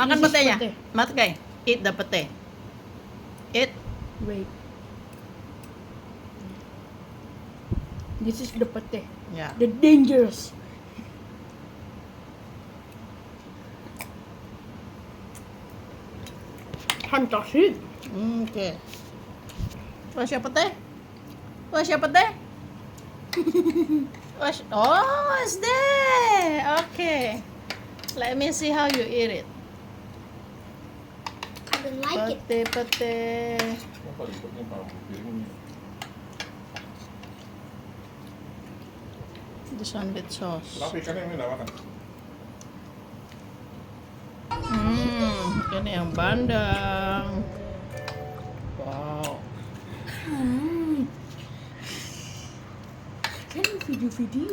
Makan This is patenya. pate. Mat kay. Eat the pate. Eat. Wait. This is the pate. Yeah. The dangerous. Fantastic. Okay. What's your pate? What's your pate? Oh, it's there. Okay. Let me see how you eat it. I don't like it. Pate. Apa ikutnya tahu piring ini. This one with sauce. Kenapa ikannya ini enggak makan? Ini yang bandang. Wow. Kan video-video.